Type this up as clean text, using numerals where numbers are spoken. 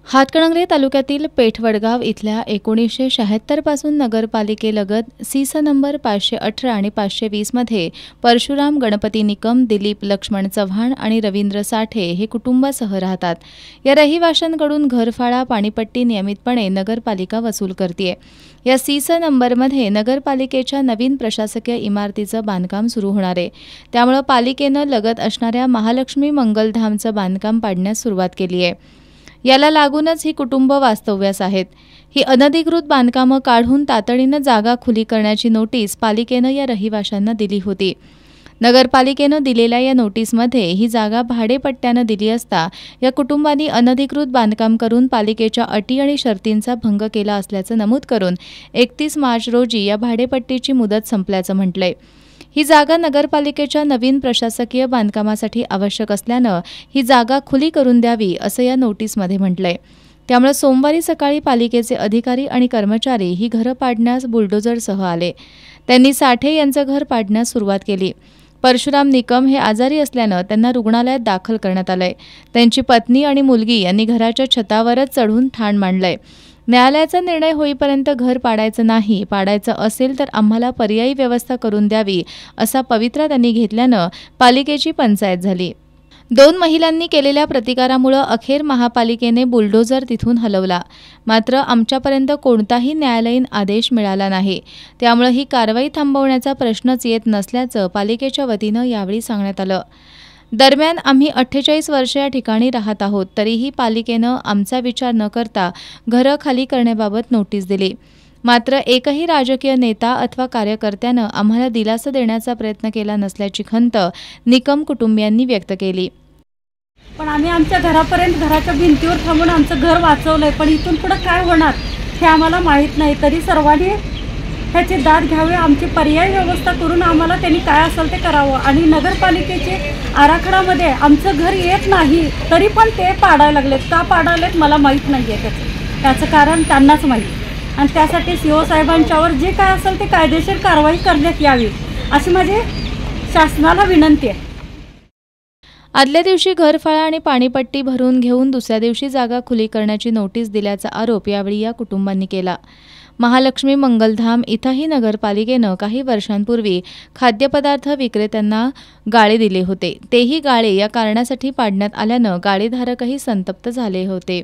हातकणंगले तालुक्यातील पेठवडगाव इथल्या 1976 पासून नगरपालिकेलगत सीस नंबर 518 आणि 520 मध्ये परशुराम गणपती निकम, दिलीप लक्ष्मण चव्हाण आणि रवींद्र साठे हे कुटुंबासह राहतात। या रहिवाशांकडून घरफाळा, पाणीपट्टी नियमितपणे नगरपालिका वसूल करते। या सीस नंबरमध्ये नगरपालिकेच्या नवीन प्रशासकीय इमारतीचं बांधकाम सुरू होणार आहे। त्यामुळे पालिकेनं लगत असणाऱ्या महालक्ष्मी मंगलधामचं बांधकाम पाडण्यास सुरुवात केली आहे। याला लागूनच ही कुटुंब वास्तव्यास आहेत। ही अनधिकृत बांधकामं काढून तातडीनं जागा खुली करण्याची नोटीस पालिकेनं या रहिवाशांना दिली होती। नगरपालिकेनं दिलेल्या या नोटीसमध्ये ही जागा भाडेपट्ट्यानं दिली असता या कुटुंबांनी अनधिकृत बांधकाम करून पालिकेच्या अटी आणि शर्तींचा भंग केला असल्याचं नमूद करून 31 मार्च रोजी या भाडेपट्टीची मुदत संपल्याचं म्हटलंय। ही जागा नगरपालिकेच्या नवीन प्रशासकीय बांधकामासाठी आवश्यक असल्यानं ही जागा खुली करून द्यावी असं या नोटीसमध्ये म्हटलंय। त्यामुळे सोमवारी सकाळी पालिकेचे अधिकारी आणि कर्मचारी ही घरं पाडण्यास बुलडोझरसह आले। त्यांनी साठे यांचं घर पाडण्यास सुरुवात केली। परशुराम निकम हे आजारी असल्यानं त्यांना रुग्णालयात दाखल करण्यात आलंय। त्यांची पत्नी आणि मुलगी यांनी घराच्या छतावरच चढून ठाण मांडलंय। न्यायालयाचा निर्णय होईपर्यंत घर पाडायचं नाही, पाडायचं असेल तर आम्हाला पर्यायी व्यवस्था करून द्यावी असा पवित्रा त्यांनी घेतल्यानं पालिकेची पंचायत झाली। 2 महिलांनी केलेल्या प्रतिकारामुळे अखेर महापालिकेने बुलडोझर तिथून हलवला। मात्र आमच्यापर्यंत कोणताही न्यायालयीन आदेश मिळाला नाही। त्यामुळे ही कारवाई थांबवण्याचा प्रश्नच येत नसल्याचं पालिकेच्या वतीनं यावेळी सांगण्यात आलं। दरम्यान आम्ही 48 वर्ष या ठिकाणी राहत आहोत, तरीही पालिकेनं आमचा विचार न करता घरं खाली करण्याबाबत नोटीस दिली। मात्र एकही राजकीय नेता अथवा कार्यकर्त्यानं आम्हाला दिलासा देण्याचा प्रयत्न केला नसल्याची खंत निकम कुटुंबियांनी व्यक्त केली। पण आम्ही आमच्या घरापर्यंत घराच्या भिंतीवर थांबून आमचं घर वाचवलंय, पण इथून पुढे काय होणार हे आम्हाला माहीत नाही। तरी सर्वांनी ह्याची दाद घ्यावी, आमची पर्यायी व्यवस्था करून आम्हाला त्यांनी काय असेल ते करावं। आणि नगरपालिकेचे आराखड्यामध्ये आमचं घर येत नाही, तरी पण ते पाडायला लागलेत। का पाडायलेत मला माहीत नाही आहे, त्याचं कारण त्यांनाच माहीत। आणि त्यासाठी CO साहेबांच्यावर जे काय असेल ते कायदेशीर कारवाई करण्यात यावी अशी माझी शासनाला विनंती आहे। आदल्या दिवशी घरफाळा आणि पाणीपट्टी भरून घेऊन दुसऱ्या दिवशी जागा खुली करण्याची नोटीस दिल्याचा आरोप यावेळी या कुटुंबांनी केला। महालक्ष्मी मंगलधाम इथंही नगरपालिकेनं काही वर्षांपूर्वी खाद्यपदार्थ विक्रेत्यांना गाळे दिले होते। तेही गाळे या कारणासाठी पाडण्यात आल्यानं गाळेधारकही संतप्त झाले होते।